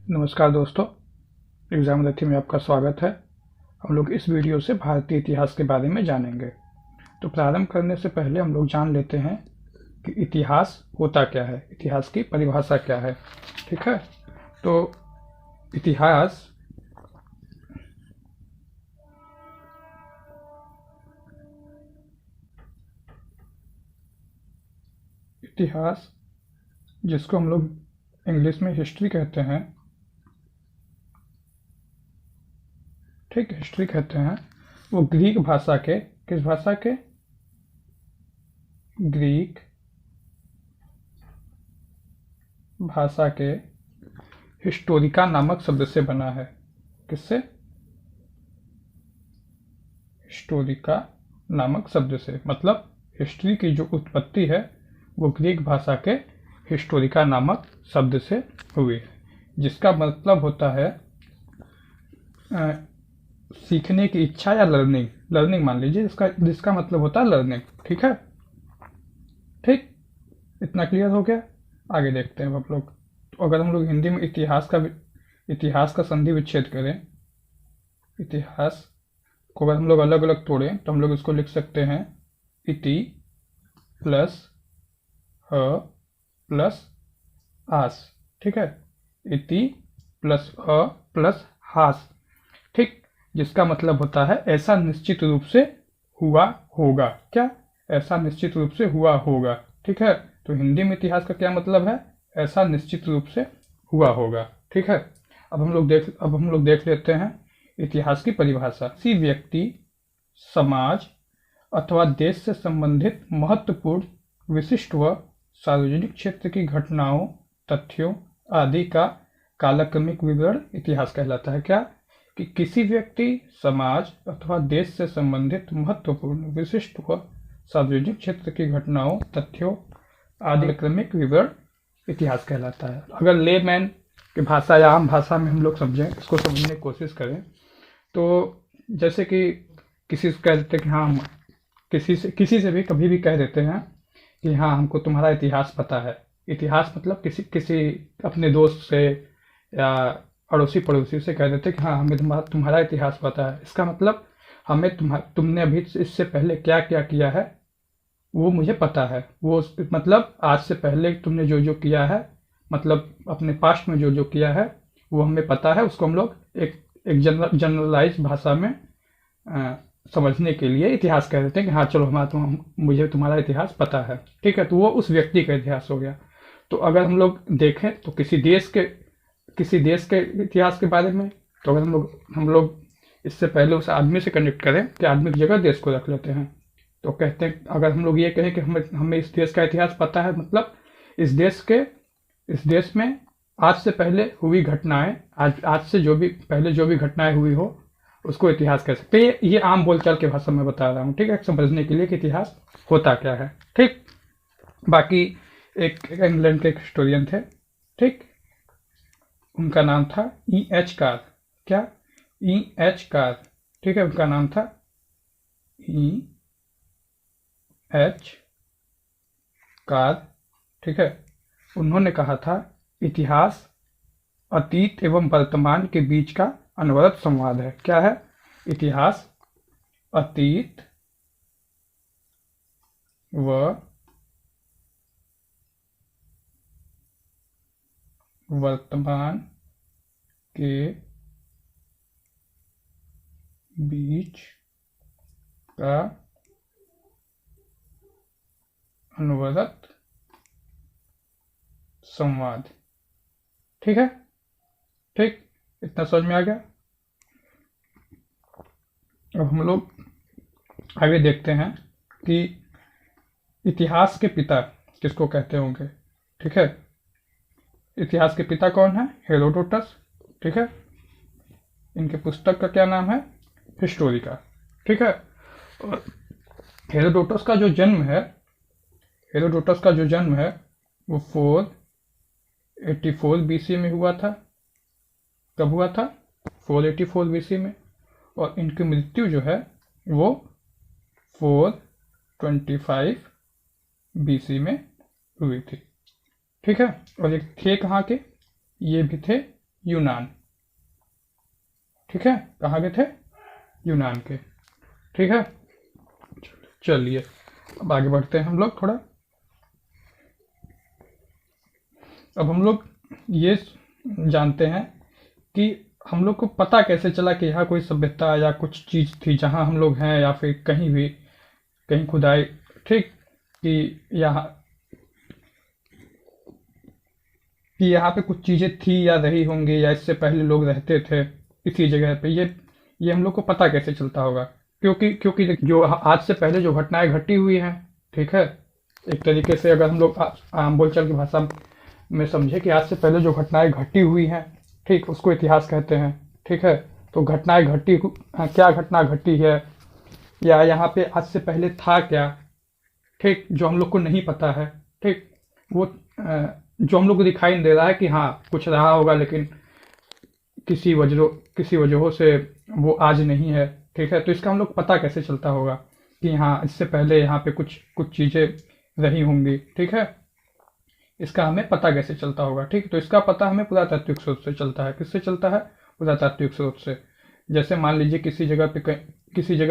नमस्कार दोस्तों, एग्जाम रथी में आपका स्वागत है। हम लोग इस वीडियो से भारतीय इतिहास के बारे में जानेंगे। तो प्रारंभ करने से पहले हम लोग जान लेते हैं कि इतिहास होता क्या है, इतिहास की परिभाषा क्या है। ठीक है, तो इतिहास इतिहास जिसको हम लोग इंग्लिश में हिस्ट्री कहते हैं, ठीक, हिस्ट्री कहते हैं, वो ग्रीक भाषा के, किस भाषा के, ग्रीक भाषा के हिस्टोरिका नामक शब्द से बना है। किससे? हिस्टोरिका नामक शब्द से, मतलब हिस्ट्री की जो उत्पत्ति है वो ग्रीक भाषा के हिस्टोरिका नामक शब्द से हुई, जिसका मतलब होता है सीखने की इच्छा या लर्निंग। लर्निंग मान लीजिए, जिसका मतलब होता है लर्निंग। ठीक है, ठीक, इतना क्लियर हो गया। आगे देखते हैं आप लोग। तो अगर हम लोग हिंदी में इतिहास का संधि विच्छेद करें, इतिहास को अगर हम लोग अलग अलग तोड़ें तो हम लोग इसको लिख सकते हैं इति प्लस ह प्लस आस। ठीक है, इति प्लस ह प्लस हास। ठीक, जिसका मतलब होता है ऐसा निश्चित रूप से हुआ होगा। क्या? ऐसा निश्चित रूप से हुआ होगा। ठीक है, तो हिंदी में इतिहास का क्या मतलब है? ऐसा निश्चित रूप से हुआ होगा। ठीक है, अब हम लोग देख लेते हैं इतिहास की परिभाषा। किसी व्यक्ति, समाज अथवा देश से संबंधित महत्वपूर्ण, विशिष्ट व सार्वजनिक क्षेत्र की घटनाओं, तथ्यों आदि का कालक्रमिक विवरण इतिहास कहलाता है। क्या? कि किसी व्यक्ति, समाज अथवा देश से संबंधित महत्वपूर्ण, विशिष्ट व सार्वजनिक क्षेत्र की घटनाओं, तथ्यों आदि कालक्रमिक विवरण इतिहास कहलाता है। अगर लेमैन की भाषा या आम भाषा में हम लोग समझें, इसको समझने की कोशिश करें, तो जैसे कि किसी से कह देते हैं कि हाँ, किसी से भी कभी भी कह देते हैं कि हाँ, हमको तुम्हारा इतिहास पता है। इतिहास मतलब किसी अपने दोस्त से या अड़ोसी पड़ोसी से कह देते हैं कि हाँ, हमें तुम्हारा इतिहास पता है। इसका मतलब हमें तुमने अभी इससे पहले क्या क्या किया है वो मुझे पता है। वो मतलब आज से पहले तुमने जो जो किया है, मतलब अपने पास्ट में जो जो किया है वो हमें पता है। उसको हम लोग एक जनरलाइज भाषा में समझने के लिए इतिहास कह देते हैं कि हाँ चलो मुझे तुम्हारा इतिहास पता है। ठीक है, तो वो उस व्यक्ति का इतिहास हो गया। तो अगर हम लोग देखें तो किसी देश के इतिहास के बारे में, तो अगर हम लोग इससे पहले उस आदमी से कनेक्ट करें कि आदमी की जगह देश को रख लेते हैं, तो कहते हैं, अगर हम लोग ये कहें कि हमें इस देश का इतिहास पता है, मतलब इस देश में आज से पहले हुई घटनाएं, आज से जो भी घटनाएं हुई हो उसको इतिहास कह सकते हैं। ये आम बोलचाल की भाषा में बता रहा हूँ। ठीक है, समझने के लिए कि इतिहास होता क्या है। ठीक, बाकी एक इंग्लैंड के एक हिस्टोरियन थे, ठीक, उनका नाम था E.H. कार। क्या? E.H. कार। ठीक है, उनका नाम था E.H. कार। ठीक है, उन्होंने कहा था इतिहास अतीत एवं वर्तमान के बीच का अनवरत संवाद है। क्या है? इतिहास अतीत व वर्तमान के बीच का अनवरत संवाद। ठीक है, ठीक, इतना समझ में आ गया। अब हम लोग आगे देखते हैं कि इतिहास के पिता किसको कहते होंगे। ठीक है, इतिहास के पिता कौन है? हेरोडोटस। ठीक है, इनके पुस्तक का क्या नाम है? हिस्टोरिका। ठीक है, और हेरोडोटस का जो जन्म है वो 484 बीसी में हुआ था। कब हुआ था? 484 बीसी में। और इनकी मृत्यु जो है वो 425 बीसी में हुई थी। ठीक है, और ये थे कहाँ के? ये भी थे यूनान। ठीक है, कहाँ के थे? यूनान के। ठीक है, चलिए अब आगे बढ़ते हैं हम लोग थोड़ा। अब हम लोग ये जानते हैं कि हम लोग को पता कैसे चला कि यहाँ कोई सभ्यता या कुछ चीज़ थी जहाँ हम लोग हैं, या फिर कहीं भी कहीं खुदाई, ठीक, कि यहाँ पे कुछ चीज़ें थी या रही होंगी, या इससे पहले लोग रहते थे इसी जगह पे। ये हम लोग को पता कैसे चलता होगा? क्योंकि जो आज से पहले जो घटनाएं घटी हुई हैं, ठीक है, एक तरीके से अगर हम लोग आम बोलचाल की भाषा में समझे कि आज से पहले जो घटनाएं घटी हुई हैं, ठीक, उसको इतिहास कहते हैं। ठीक है, तो घटनाएं घटी, क्या घटना घटी है, या यहाँ पे आज से पहले था क्या, ठीक, जो हम लोग को नहीं पता है, ठीक, वो जो हम लोग को दिखाई नहीं दे रहा है कि हाँ कुछ रहा होगा, लेकिन किसी वजहों से वो आज नहीं है। ठीक है, तो इसका हम लोग पता कैसे चलता होगा कि हाँ इससे पहले यहाँ पे कुछ कुछ चीज़ें रही होंगी। ठीक है, इसका हमें पता कैसे चलता होगा? ठीक, तो इसका पता हमें पुरातात्विक स्रोत से चलता है। किससे चलता है? पुरातात्विक स्रोत से। जैसे मान लीजिए किसी जगह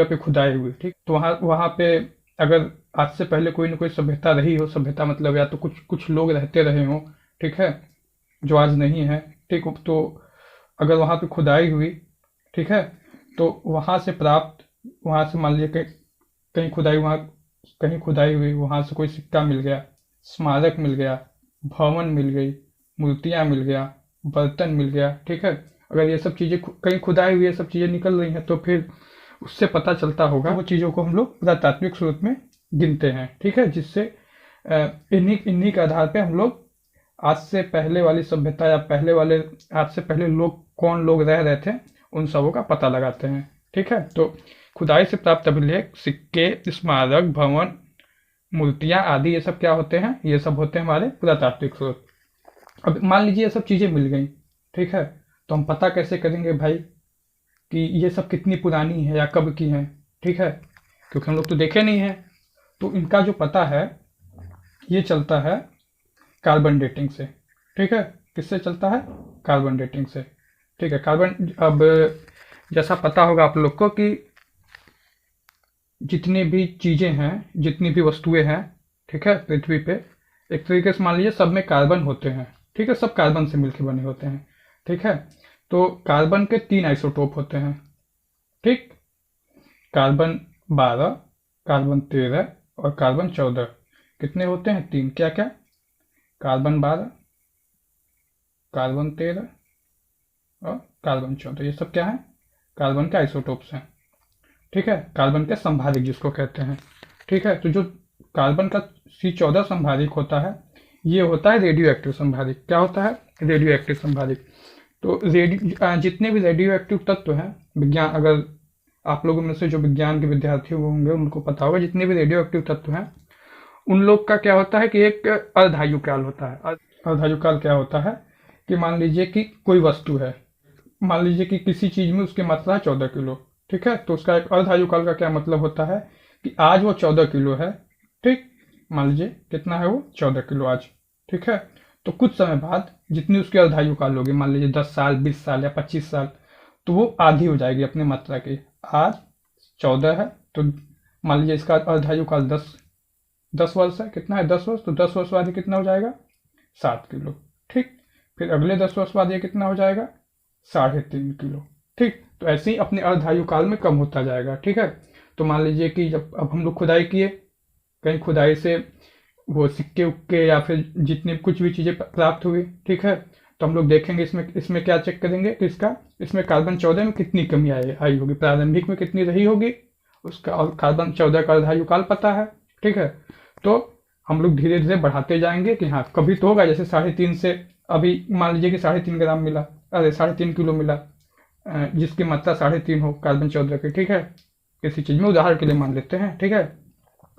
पे खुदाई हुई, ठीक, तो वहाँ पे अगर आज से पहले कोई ना कोई सभ्यता रही हो, सभ्यता मतलब या तो कुछ लोग रहते रहे हों, ठीक है, जो आज नहीं है, ठीक, तो अगर वहाँ पे खुदाई हुई, ठीक है, तो वहाँ से मान लीजिए कहीं खुदाई हुई, वहाँ से कोई सिक्का मिल गया, स्मारक मिल गया, भवन मिल गई, मूर्तियाँ मिल गया, बर्तन मिल गया। ठीक है, अगर ये सब चीज़ें कहीं खुदाई हुई, ये सब चीज़ें निकल रही हैं, तो फिर उससे पता चलता होगा। वो चीज़ों को हम लोग पुरातात्विक स्रोत में गिनते हैं। ठीक है, जिससे इन्हीं के आधार पे हम लोग आज से पहले वाली सभ्यता या आज से पहले कौन लोग रह रहे थे, उन सबों का पता लगाते हैं। ठीक है, तो खुदाई से प्राप्त अभिलेख, सिक्के, स्मारक, भवन, मूर्तियाँ आदि, ये सब क्या होते हैं? ये सब होते हैं हमारे पुरातात्विक स्रोत। अब मान लीजिए ये सब चीज़ें मिल गई, ठीक है, तो हम पता कैसे करेंगे भाई कि ये सब कितनी पुरानी है या कब की हैं? ठीक है, क्योंकि हम लोग तो देखे नहीं हैं। तो इनका जो पता है ये चलता है कार्बन डेटिंग से। ठीक है, किससे चलता है? कार्बन डेटिंग से। ठीक है, अब जैसा पता होगा आप लोग को कि जितनी भी चीज़ें हैं, जितनी भी वस्तुएं हैं, ठीक है, पृथ्वी पे, एक तरीके से मान लीजिए सब में कार्बन होते हैं। ठीक है, सब कार्बन से मिलकर बने होते हैं। ठीक है, तो कार्बन के 3 आइसोटोप होते हैं। ठीक, कार्बन 12, कार्बन 13 और कार्बन 14। कितने होते हैं? 3। क्या क्या? कार्बन 12, कार्बन 13 और कार्बन 14। ये सब क्या है? कार्बन के आइसोटोप्स हैं। ठीक है, कार्बन के संभारिक जिसको कहते हैं। ठीक है, तो जो कार्बन का C14 संभारिक होता है, ये होता है रेडियो एक्टिव संभारिक। क्या होता है? रेडियो एक्टिव संभारिक। तो जितने भी रेडियो एक्टिव तत्व हैं, विज्ञान, अगर आप लोगों में से जो विज्ञान के विद्यार्थी होंगे उनको पता होगा, जितने भी रेडियो एक्टिव तत्व हैं उन लोग का क्या होता है कि एक अर्धायुकाल होता है। अर्धायुकाल क्या होता है कि मान लीजिए कि कोई वस्तु है, मान लीजिए कि किसी चीज में उसकी मात्रा है 14 किलो। ठीक है, तो उसका एक अर्धायुकाल का क्या मतलब होता है कि आज वो 14 किलो है। ठीक, मान लीजिए कितना है वो? 14 किलो आज। ठीक है, तो कुछ समय बाद जितनी उसकी अर्धायुकाल होगी, मान लीजिए 10 साल, 20 साल या 25 साल, तो वो आधी हो जाएगी अपनी मात्रा की। आज 14 है, तो मान लीजिए इसका अर्धायुकाल 10 वर्ष है। कितना है? 10 वर्ष। तो 10 वर्ष बाद ये कितना हो जाएगा? 7 किलो। ठीक, फिर अगले 10 वर्ष बाद ये कितना हो जाएगा? 3.5 किलो। ठीक, तो ऐसे ही अपने अर्धायुकाल में कम होता जाएगा। ठीक है, तो मान लीजिए कि जब अब हम लोग खुदाई किए, कहीं खुदाई से वो सिक्के उक्के या फिर जितनी कुछ भी चीज़ें प्राप्त हुई, ठीक है, तो हम लोग देखेंगे इसमें क्या चेक करेंगे कि इसमें कार्बन 14 में कितनी कमी आई होगी, प्रारंभिक में कितनी रही होगी उसका, और कार्बन 14 का अर्धायुकाल पता है। ठीक है, तो हम लोग धीरे धीरे बढ़ाते जाएंगे कि हाँ कभी तो होगा, जैसे 3.5 से अभी मान लीजिए कि 3.5 ग्राम मिला, अरे 3.5 किलो मिला, जिसकी मात्रा 3.5 हो कार्बन 14 की। ठीक है, किसी चीज़ में उदाहरण के लिए मान लेते हैं। ठीक है,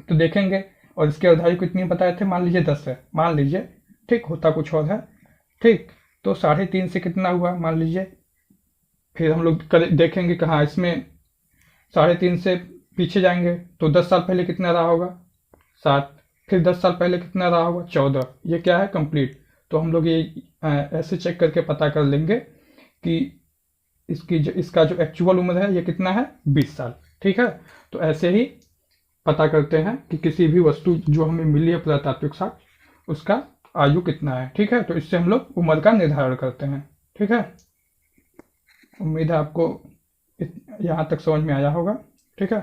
तो देखेंगे, और इसके अर्धायु कितनी बताए थे? मान लीजिए 10 है, मान लीजिए, ठीक, होता कुछ और है। ठीक, तो 3.5 से कितना हुआ मान लीजिए, फिर हम लोग देखेंगे कि हाँ इसमें 3.5 से पीछे जाएंगे तो 10 साल पहले कितना रहा होगा? 7। फिर 10 साल पहले कितना रहा होगा? 14। ये क्या है? कंप्लीट। तो हम लोग ये ऐसे चेक करके पता कर लेंगे कि इसका जो एक्चुअल उम्र है ये कितना है, 20 साल। ठीक है, तो ऐसे ही पता करते हैं कि किसी भी वस्तु जो हमें मिली है पुरातात्विक साक्ष्य, उसका आयु कितना है। ठीक है, तो इससे हम लोग उम्र का निर्धारण करते हैं। ठीक है, उम्मीद है आपको यहाँ तक समझ में आया होगा। ठीक है,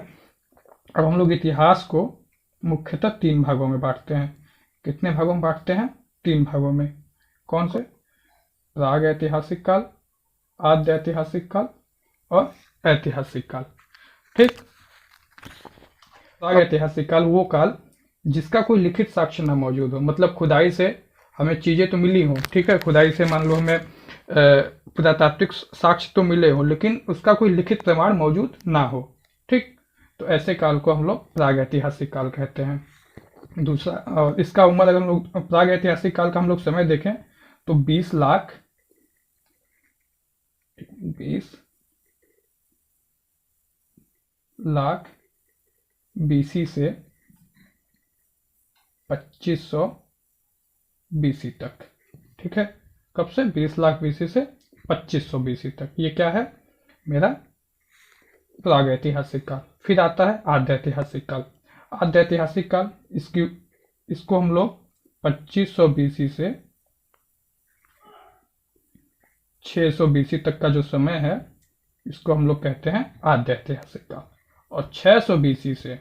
अब हम लोग इतिहास को मुख्यतः 3 भागों में बांटते हैं। कितने भागों में बांटते हैं? 3 भागों में। कौन से? प्राग ऐतिहासिक काल, आद्य ऐतिहासिक काल और ऐतिहासिक काल। ठीक, प्राग ऐतिहासिक काल वो काल जिसका कोई लिखित साक्ष्य ना मौजूद हो, मतलब खुदाई से हमें चीजें तो मिली हों। ठीक है, खुदाई से मान लो हमें पुरातात्विक साक्ष्य तो मिले हो, लेकिन उसका कोई लिखित प्रमाण मौजूद ना हो। ठीक, तो ऐसे काल को हम लोग प्रागैतिहासिक काल कहते हैं। दूसरा, और इसका उम्र अगर हम लोग प्रागैतिहासिक काल का हम लोग समय देखें तो 20 लाख BC से 2500 BC तक। ठीक है, कब से? 20 लाख BC से 2500 BC तक। ये क्या है? मेरा प्रागैतिहासिक काल। फिर आता है आद्य ऐतिहासिक काल। आद्य ऐतिहासिक काल, इसको हम लोग 2500 BC से 600 BC तक का जो समय है, इसको हम लोग कहते हैं आद्य ऐतिहासिक काल। और 600 BC से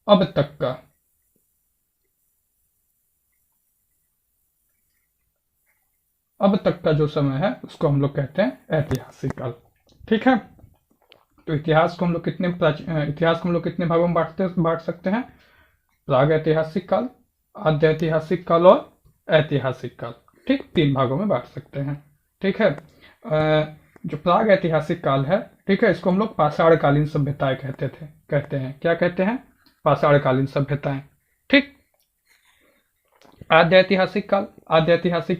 अब तक का जो समय है, उसको हम लोग कहते हैं ऐतिहासिक काल। ठीक है, तो इतिहास को हम लोग कितने भागों में बांट सकते हैं? प्राग ऐतिहासिक काल, आद्य ऐतिहासिक काल और ऐतिहासिक काल। ठीक, 3 भागों में बांट सकते हैं। ठीक है, जो प्राग ऐतिहासिक काल है, ठीक है, इसको हम लोग पाषाणकालीन सभ्यताएं कहते हैं। क्या कहते हैं? पाषाणकालीन सभ्यताएं। ठीक, आद्य ऐतिहासिक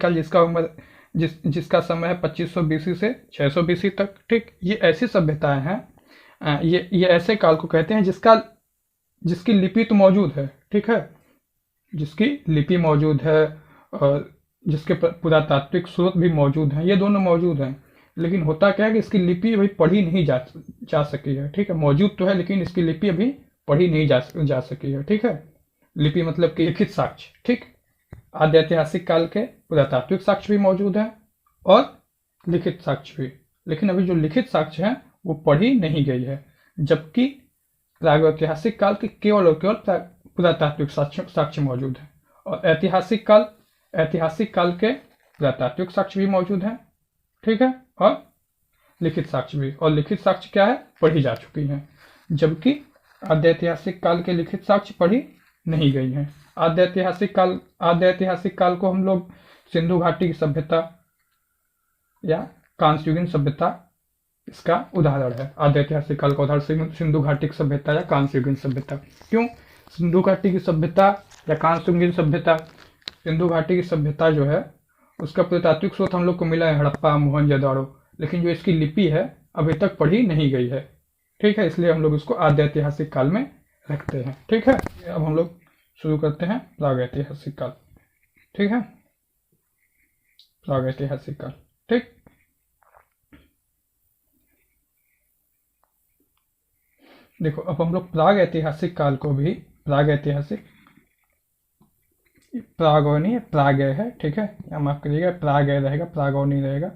काल जिसका समय है 2500 BC से 600 BC तक। ठीक, ये ऐसी सभ्यताएं हैं, ये ऐसे काल को कहते हैं जिसकी लिपि तो मौजूद है। ठीक है, जिसकी लिपि मौजूद है और जिसके पुरातात्विक स्रोत भी मौजूद हैं, ये दोनों मौजूद हैं। लेकिन होता क्या है कि इसकी लिपि अभी पढ़ी नहीं जा सकी है। ठीक है, मौजूद तो है लेकिन इसकी लिपि अभी पढ़ी नहीं जा सकी है। ठीक है, लिपि मतलब कि लिखित साक्ष्य। ठीक, आद्य ऐतिहासिक काल के पुरातात्विक साक्ष्य भी मौजूद है और लिखित साक्ष्य भी, लेकिन अभी जो लिखित साक्ष्य है वो पढ़ी नहीं गई है। जबकि प्रागैतिहासिक काल के केवल और केवल पुरातात्विक साक्ष्य मौजूद है। और ऐतिहासिक काल के पुरातात्विक साक्ष्य भी मौजूद है। ठीक है, और लिखित साक्ष्य भी। और लिखित साक्ष्य क्या है? पढ़ी जा चुकी है। जबकि आद्य ऐतिहासिक काल के लिखित साक्ष्य पढ़ी नहीं गई है। आद्य ऐतिहासिक काल को हम लोग सिंधु घाटी की सभ्यता या कांस्ययुगीन सभ्यता इसका उदाहरण है। आद्य ऐतिहासिक काल का उदाहरण सिंधु घाटी की सभ्यता या कांस्ययुगीन सभ्यता। क्यों सिंधु घाटी की सभ्यता या कांस्ययुगीन सभ्यता? सिंधु घाटी की सभ्यता जो है उसका पुरातात्विक स्रोत हम लोग को मिला है हड़प्पा, मोहनजोदड़ो, लेकिन जो इसकी लिपि है अभी तक पढ़ी नहीं गई है। ठीक है, इसलिए हम लोग इसको आद्य ऐतिहासिक काल में रखते हैं। ठीक है, अब हम लोग शुरू करते हैं प्रागैतिहासिक काल। ठीक है, प्रागैतिहासिक काल। ठीक, देखो अब हम लोग प्रागैतिहासिक काल को भी प्रागौ नहीं है, प्रागै है। ठीक है, या माफ करिएगा, प्रागै रहेगा, प्रागौ नहीं रहेगा।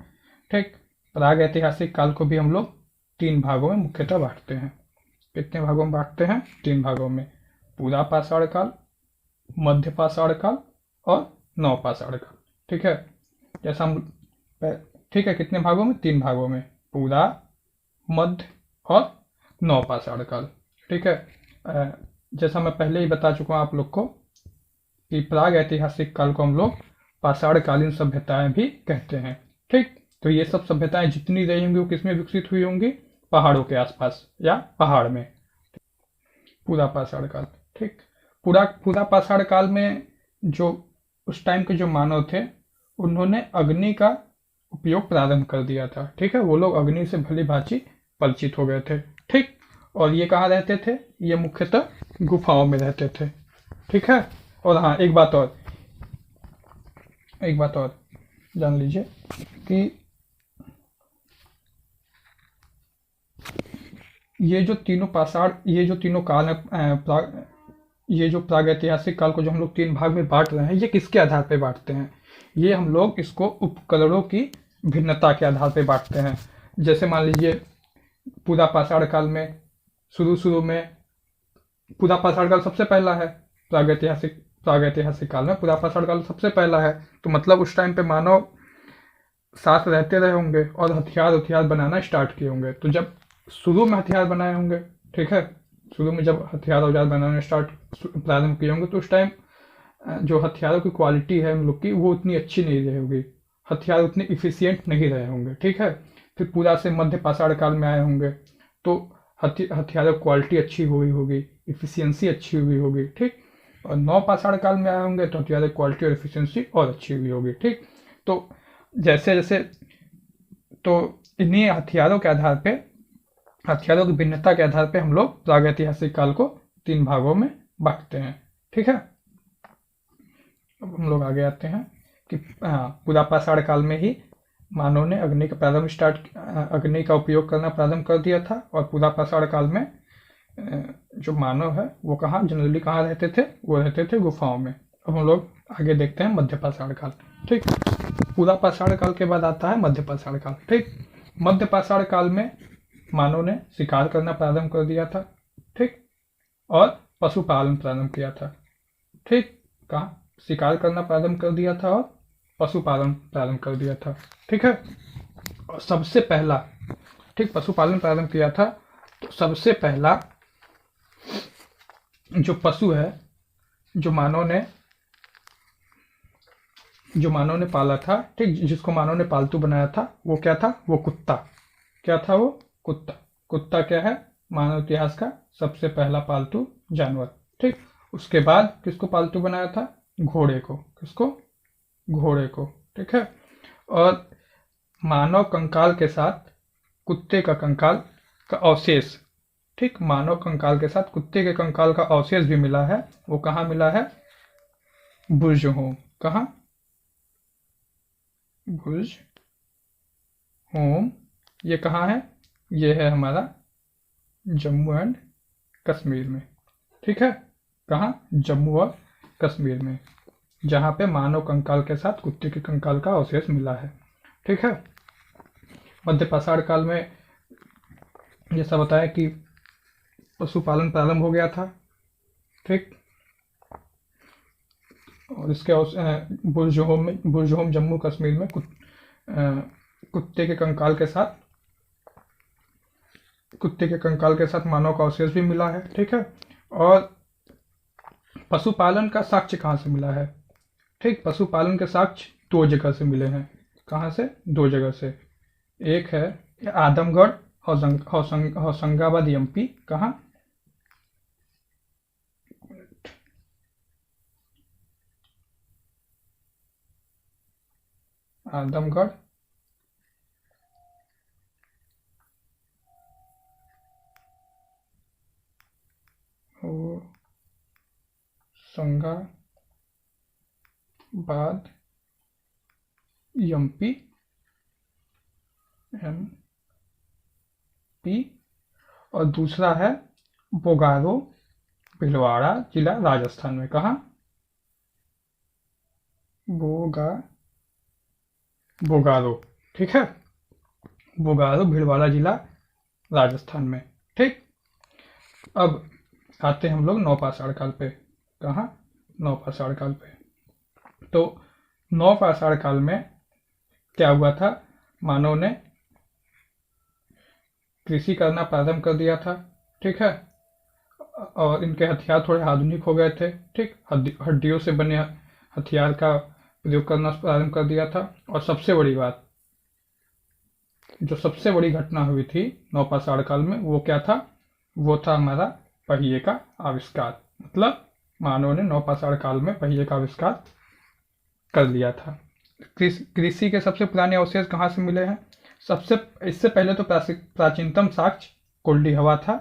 ठीक, प्रागैतिहासिक काल को भी हम लोग 3 भागों में मुख्यतः बांटते हैं। कितने भागों में बांटते हैं? 3 भागों में। पूरा पाषाण काल, मध्य पाषाण काल और नवपाषाण काल। ठीक है, जैसा हम ठीक है, कितने भागों में? 3 भागों में, पूरा, मध्य और नवपाषाण काल। ठीक है, जैसा मैं पहले ही बता चुका हूँ आप लोग को कि प्राग ऐतिहासिक काल को हम लोग पाषाणकालीन सभ्यताएं भी कहते हैं। ठीक, तो ये सब सभ्यताएं जितनी रही होंगी वो किसमें विकसित हुई होंगी? पहाड़ों के आसपास या पहाड़ में। पूरा पाषाण काल। ठीक, पूरा पाषाण काल में जो उस टाइम के जो मानव थे उन्होंने अग्नि का उपयोग प्रारंभ कर दिया था। ठीक है, वो लोग अग्नि से भली भांति परिचित हो गए थे। ठीक, और ये कहाँ रहते थे? ये मुख्यतः गुफाओं में रहते थे। ठीक है, और हाँ, एक बात और जान लीजिए कि ये जो तीनों पाषाण, ये जो तीनों काल है, ये जो प्रागैतिहासिक काल को जो हम लोग तीन भाग में बांट रहे हैं, ये किसके आधार पे बांटते हैं? ये हम लोग इसको उपकरणों की भिन्नता के आधार पे बांटते हैं। जैसे मान लीजिए पूरा पाषाण काल में, शुरू शुरू में पूरा पाषाण काल सबसे पहला है। प्रागैतिहासिक काल में पूरा पाषाण काल सबसे पहला है, तो मतलब उस टाइम पे मानव साथ रहते रहे होंगे और हथियार हथियार बनाना स्टार्ट किए होंगे। तो जब शुरू में हथियार बनाए होंगे, ठीक है, शुरू में जब हथियार औजार बनाना प्रारंभ किए होंगे, तो उस टाइम जो हथियारों की क्वालिटी है हम लोग की, वो उतनी अच्छी नहीं रही होगी, हथियार उतने इफिशियंट नहीं रहे होंगे, ठीक है। फिर पूरा से मध्य पाषाण काल में आए होंगे, तो हथियारों की क्वालिटी अच्छी हुई होगी, इफिशियंसी अच्छी हुई होगी, ठीक। और नौ पाषाण काल में आए होंगे तो हथियारों की क्वालिटी और इफिशियंसी और अच्छी हुई होगी, ठीक। तो जैसे जैसे, तो इन्हीं हथियारों के आधार पे, हथियारों की भिन्नता के आधार पे हम लोग प्रागैतिहासिक काल को तीन भागों में बांटते हैं, ठीक है। अब हम लोग आगे आते हैं कि पूरा पाषाण काल में ही मानव ने अग्नि का उपयोग करना प्रारंभ कर दिया था। और पूरा पाषाण काल में जो मानव है वो जनरली कहाँ रहते थे? वो रहते थे गुफाओं में। अब हम लोग आगे देखते हैं मध्य पाषाण काल, ठीक। पूरा पाषाण काल के बाद आता है मध्य पाषाण काल, ठीक। मध्य पाषाण काल में मानव ने शिकार करना प्रारंभ कर दिया था, ठीक, और पशुपालन प्रारंभ किया था, ठीक। कहा शिकार करना प्रारंभ कर दिया था और पशुपालन प्रारंभ कर दिया था, ठीक है। और सबसे पहला, ठीक, पशुपालन प्रारंभ किया था, तो सबसे पहला जो पशु है जो मानव ने पाला था, ठीक, जिसको मानव ने पालतू बनाया था, वो क्या था? वो कुत्ता। क्या था वो? कुत्ता। कुत्ता क्या है? मानव इतिहास का सबसे पहला पालतू जानवर, ठीक। उसके बाद किसको पालतू बनाया था? घोड़े को। किसको? घोड़े को, ठीक है। और मानव कंकाल के साथ कुत्ते का कंकाल का अवशेष, ठीक, मानव कंकाल के साथ कुत्ते के कंकाल का अवशेष भी मिला है। वो कहाँ मिला है? बुर्ज होम। कहाँ? बुर्ज होम। ये कहाँ है? ये है हमारा जम्मू एंड कश्मीर में, ठीक है। कहाँ? जम्मू और कश्मीर में, जहाँ पे मानव कंकाल के साथ कुत्ते के कंकाल का अवशेष मिला है, ठीक है। मध्य पाषाण काल में जैसा बताया कि पशुपालन प्रारंभ हो गया था, ठीक। और इसके बुर्ज होम जम्मू कश्मीर में कुत्ते के कंकाल के साथ मानव का अवशेष भी मिला है, ठीक है। और पशुपालन का साक्ष्य कहाँ से मिला है? ठीक, पशुपालन के साक्ष्य दो जगह से मिले हैं। कहाँ से? दो जगह से। एक है आदमगढ़, होशंगाबाद एमपी। कहाँ? आदमगढ़ होशंगाबाद एमपी, और दूसरा है बोकारो भीलवाड़ा जिला राजस्थान में। कहाँ? बोकारो, ठीक है, बोकारो भीलवाड़ा जिला राजस्थान में, ठीक। अब आते हैं हम लोग नौपाषाण काल पे। कहाँ? नौपाषाण काल पे। तो नौपाषाण काल में क्या हुआ था? मानव ने कृषि करना प्रारंभ कर दिया था, ठीक है। और इनके हथियार थोड़े आधुनिक हो गए थे, ठीक, हड्डियों से बने हथियार का प्रयोग करना प्रारंभ कर दिया था। और सबसे बड़ी बात, जो सबसे बड़ी घटना हुई थी नौपाषाण काल में, वो क्या था? वो था हमारा पहिए का आविष्कार। मतलब मानव ने नौपाषाण काल में पहिए का आविष्कार कर लिया था। कृषि के सबसे पुराने अवशेष कहाँ से मिले हैं? इससे पहले तो प्राचीनतम साक्ष्य कोल्डी हवा था।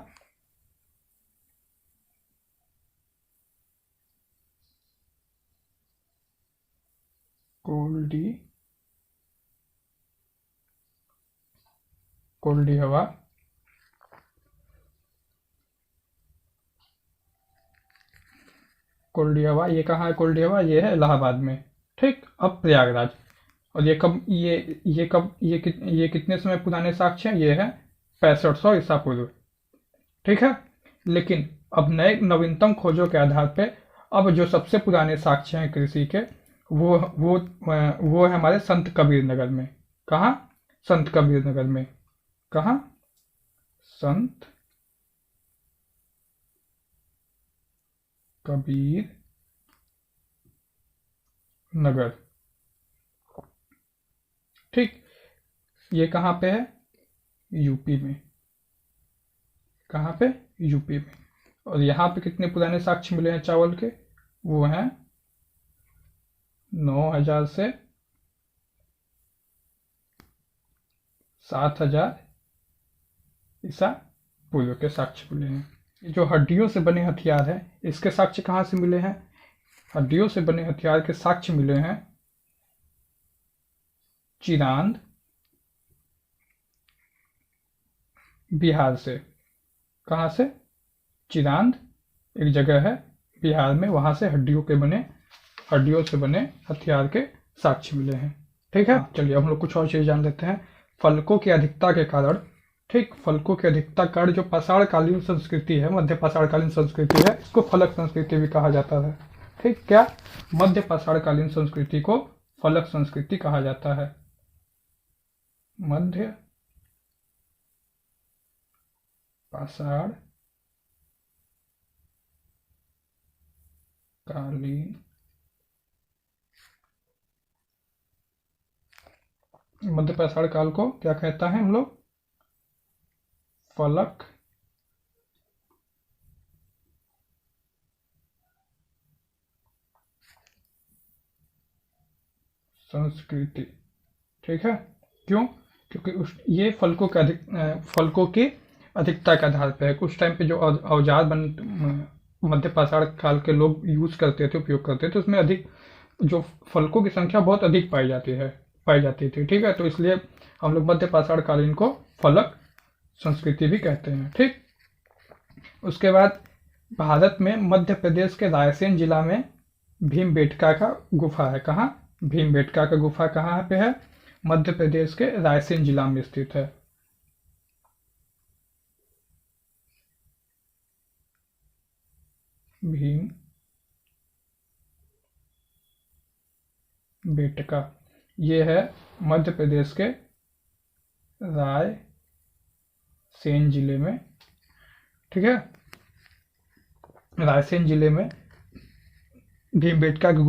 कोल्डी हवा कोल्डियावा, ये कहाँ है कोल्डियावा? ये है इलाहाबाद में। ठीक, अब प्रयागराज। और ये कितने समय पुराने साक्ष्य हैं? ये है 6500 ईसा पूर्व। ठीक है, लेकिन अब नए नवीनतम खोजों के आधार पे अब जो सबसे पुराने साक्ष्य हैं कृषि के, वो है हमारे संत कबीर नगर में। कहाँ? संत कबीर नगर में। कहाँ? संत कबीर नगर। ठीक, ये कहाँ पे है? यूपी में। कहाँ पे? यूपी में। और यहाँ पे कितने पुराने साक्ष्य मिले हैं चावल के? वो हैं 9000 से 7000 ईसा पूर्व के साक्ष्य मिले हैं। ये जो हड्डियों से बने हथियार हैं, इसके साक्ष्य कहाँ से मिले हैं? हड्डियों से बने हथियार के साक्ष्य मिले हैं चिरांद, बिहार से। कहाँ से? चिरांद एक जगह है बिहार में, वहां से हड्डियों से बने हथियार के साक्ष्य मिले हैं। ठीक है, चलिए हम लोग कुछ और चीज जान लेते हैं। फलकों की अधिकता के कारण, ठीक, फलकों की अधिकता के कारण जो पाषाणकालीन संस्कृति है, मध्य पाषाणकालीन संस्कृति है, इसको फलक संस्कृति भी कहा जाता है। ठीक, क्या? मध्य पाषाणकालीन संस्कृति को फलक संस्कृति कहा जाता है। मध्य पाषाण कालीन मध्य पाषाण काल को क्या कहता है हम लोग? फलक संस्कृति। ठीक है, क्यों? क्योंकि ये फलकों की अधिकता के आधार पर है। उस टाइम पे जो औजार मध्य पाषाण काल के लोग यूज करते थे, उपयोग करते थे, उसमें अधिक जो फलकों की संख्या बहुत अधिक पाई जाती थी। ठीक है, तो इसलिए हम लोग मध्य पाषाण कालीन को फलक संस्कृति भी कहते हैं। ठीक, उसके बाद भारत में मध्य प्रदेश के रायसेन जिला में भीमबेटका का गुफा है। कहाँ? भीमबेटका का गुफा कहाँ पे है? मध्य प्रदेश के रायसेन जिला में स्थित है। भीम बेटका, ये है मध्य प्रदेश के रायसेन जिले में। ठीक है, रायसेन जिले में भीमबेटका की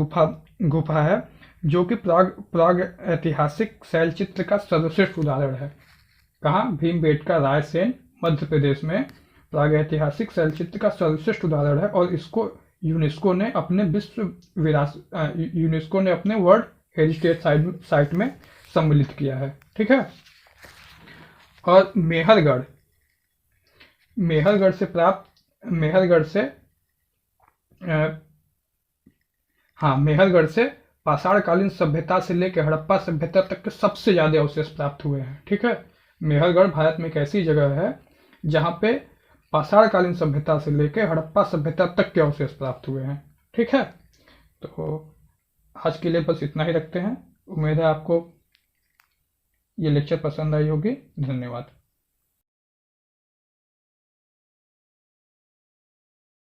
गुफा है, जो कि प्राग ऐतिहासिक शैल चित्र का सर्वश्रेष्ठ उदाहरण है। कहाँ? भीमबेटका, रायसेन, मध्य प्रदेश में प्राग ऐतिहासिक शैल चित्र का सर्वश्रेष्ठ उदाहरण है, और इसको यूनेस्को ने अपने वर्ल्ड हेरिटेज साइट में सम्मिलित किया है। ठीक है, और मेहरगढ़ से पाषाणकालीन सभ्यता से लेकर हड़प्पा सभ्यता तक के सबसे ज्यादा अवशेष प्राप्त हुए हैं। ठीक है, मेहरगढ़ भारत में एक ऐसी जगह है जहां पे पाषाणकालीन सभ्यता से लेकर हड़प्पा सभ्यता तक के अवशेष प्राप्त हुए हैं। ठीक है, तो आज के लिए बस इतना ही रखते हैं। उम्मीद है आपको ये लेक्चर पसंद आई होगी। धन्यवाद।